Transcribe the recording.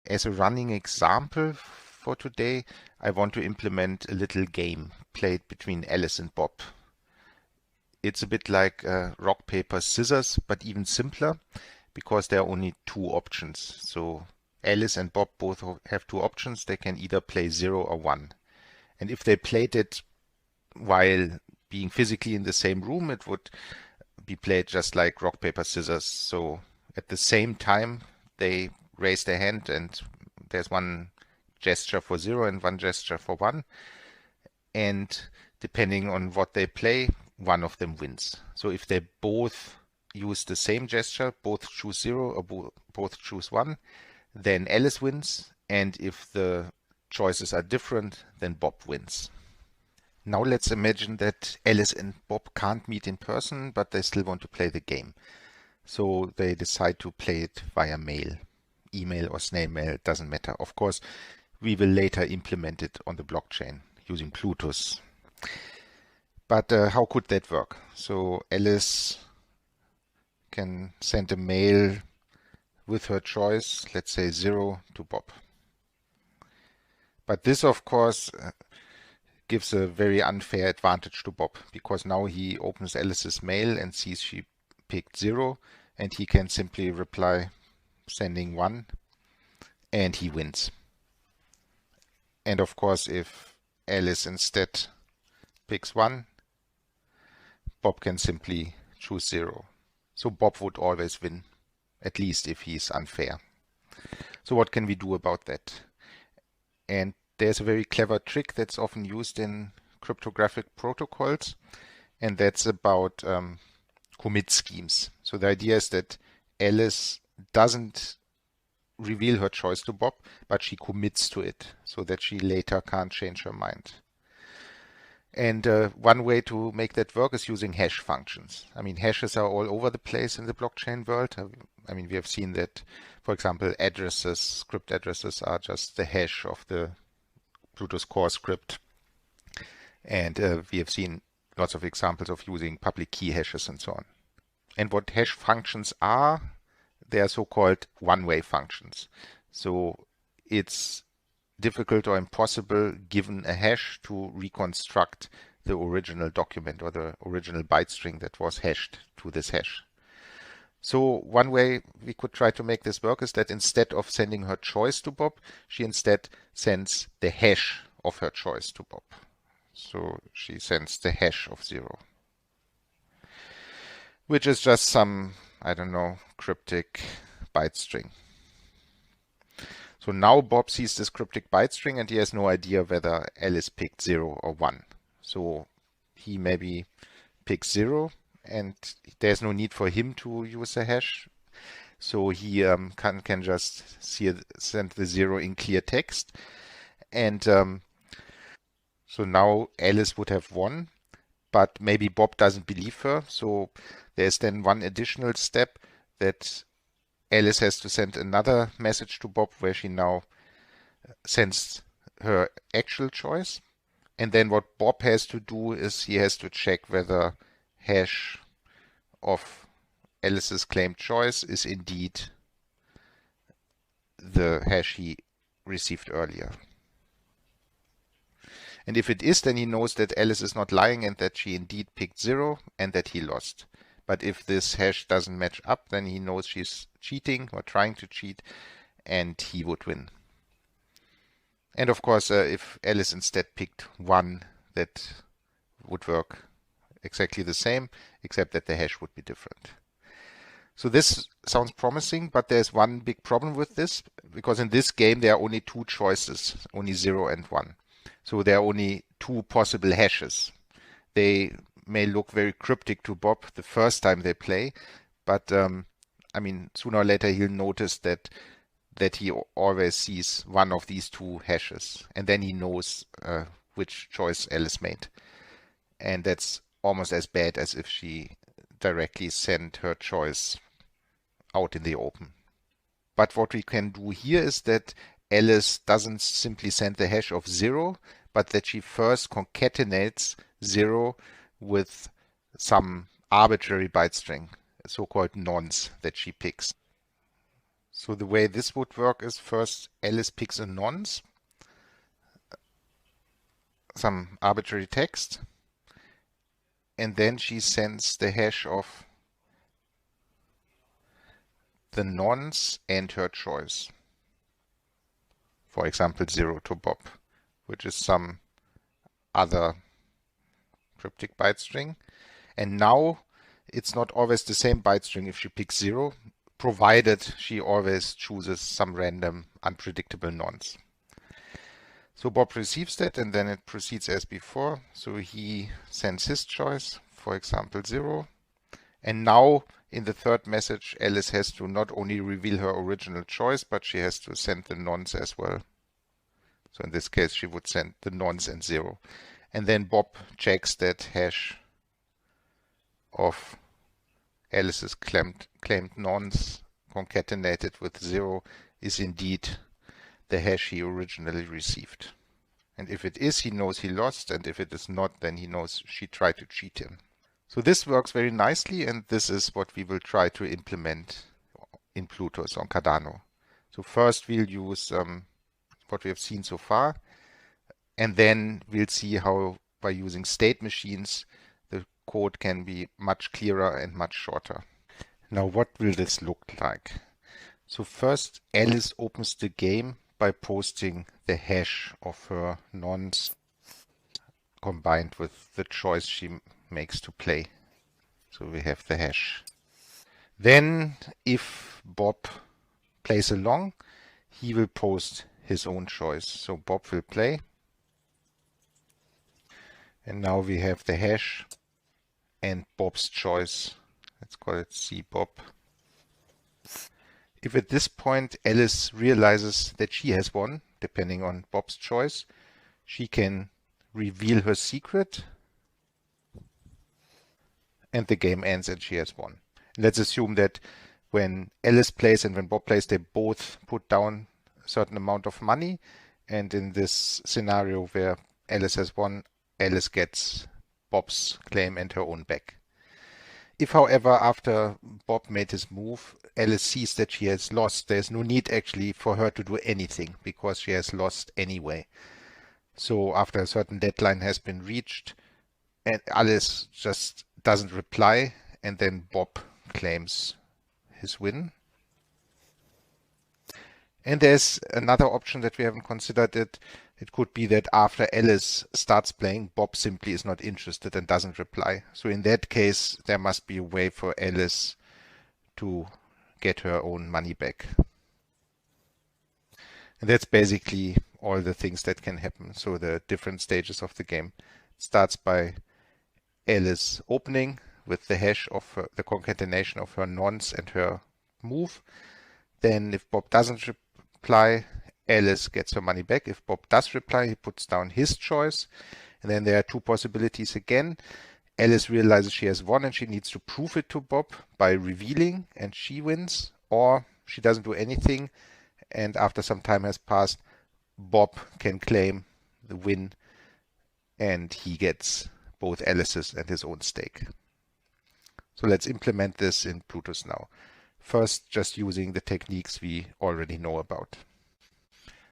as a running example for today, I want to implement a little game played between Alice and Bob. It's a bit like rock, paper, scissors, but even simpler because there are only two options. So Alice and Bob both have two options. They can either play 0 or 1. And if they played it while being physically in the same room, it would be played just like rock, paper, scissors. So at the same time, they raise their hand and there's one gesture for 0 and one gesture for 1. And depending on what they play, one of them wins. So if they both use the same gesture, both choose 0 or both choose 1, then Alice wins. And if the choices are different, then Bob wins. Now let's imagine that Alice and Bob can't meet in person, but they still want to play the game. So they decide to play it via mail. Email or snail mail, doesn't matter. Of course, we will later implement it on the blockchain using Plutus. But how could that work? So Alice can send a mail with her choice, let's say 0 to Bob. But this, of course, gives a very unfair advantage to Bob, because now he opens Alice's mail and sees she picked 0, and he can simply reply sending 1, and he wins. And of course, if Alice instead picks 1, Bob can simply choose 0. So Bob would always win, at least if he's unfair. So what can we do about that? And there's a very clever trick that's often used in cryptographic protocols, and that's about commit schemes. So the idea is that Alice doesn't reveal her choice to Bob, but she commits to it so that she later can't change her mind. And one way to make that work is using hash functions. I mean, hashes are all over the place in the blockchain world. I mean, we have seen that, for example, addresses, script addresses are just the hash of the Plutus core script. And we have seen lots of examples of using public key hashes and so on. And what hash functions are, they are so-called one-way functions. So it's difficult or impossible, given a hash, to reconstruct the original document or the original byte string that was hashed to this hash. So one way we could try to make this work is that instead of sending her choice to Bob, she instead sends the hash of her choice to Bob. So she sends the hash of 0, which is just some, I don't know, cryptic byte string. So now Bob sees this cryptic byte string and he has no idea whether Alice picked 0 or 1. So he maybe picks 0 and there's no need for him to use a hash. So he can just send the 0 in clear text. And so now Alice would have won, but maybe Bob doesn't believe her. So there's then one additional step that Alice has to send another message to Bob where she now sends her actual choice. And then what Bob has to do is he has to check whether hash of Alice's claimed choice is indeed the hash he received earlier. And if it is, then he knows that Alice is not lying and that she indeed picked 0 and that he lost. But if this hash doesn't match up, then he knows she's cheating or trying to cheat, and he would win. And of course, if Alice instead picked 1, that would work exactly the same, except that the hash would be different. So this sounds promising, but there's one big problem with this, because in this game there are only two choices, only 0 and 1. So there are only two possible hashes. They may look very cryptic to Bob the first time they play, but I mean, sooner or later he'll notice that he always sees one of these two hashes, and then he knows which choice Alice made. And that's almost as bad as if she directly sent her choice out in the open. But what we can do here is that Alice doesn't simply send the hash of 0, but that she first concatenates 0 with some arbitrary byte string, so-called nonce, that she picks. So the way this would work is first Alice picks a nonce, some arbitrary text, and then she sends the hash of the nonce and her choice. For example, 0 to Bob, which is some other cryptic byte string. And now it's not always the same byte string if she picks 0, provided she always chooses some random unpredictable nonce. So Bob receives that, and then it proceeds as before. So he sends his choice, for example 0. And now in the third message, Alice has to not only reveal her original choice, but she has to send the nonce as well. So in this case, she would send the nonce and 0. And then Bob checks that hash of Alice's claimed nonce concatenated with 0 is indeed the hash he originally received. And if it is, he knows he lost, and if it is not, then he knows she tried to cheat him. So this works very nicely, and this is what we will try to implement in Plutus on Cardano. So first we'll use what we have seen so far, and then we'll see how by using state machines the code can be much clearer and much shorter. Now what will this look like? So first Alice opens the game by posting the hash of her nonce combined with the choice she makes to play. So we have the hash. Then if Bob plays along, he will post his own choice. So Bob will play. And now we have the hash and Bob's choice. Let's call it C Bob. If at this point Alice realizes that she has won, depending on Bob's choice, she can reveal her secret and the game ends and she has won. Let's assume that when Alice plays and when Bob plays, they both put down a certain amount of money, and in this scenario where Alice has won, Alice gets Bob's claim and her own back. If, however, after Bob made his move, Alice sees that she has lost, there's no need actually for her to do anything because she has lost anyway. So after a certain deadline has been reached, and Alice just doesn't reply, and then Bob claims his win. And there's another option that we haven't considered. It could be that after Alice starts playing, Bob simply is not interested and doesn't reply. So in that case, there must be a way for Alice to get her own money back. And that's basically all the things that can happen. So the different stages of the game. It starts by Alice opening with the hash of the concatenation of her nonce and her move. Then if Bob doesn't reply, Alice gets her money back. If Bob does reply, he puts down his choice. And then there are two possibilities again. Alice realizes she has won and she needs to prove it to Bob by revealing, and she wins. Or she doesn't do anything, and after some time has passed, Bob can claim the win and he gets both Alice's and his own stake. So let's implement this in Plutus now. First, just using the techniques we already know about.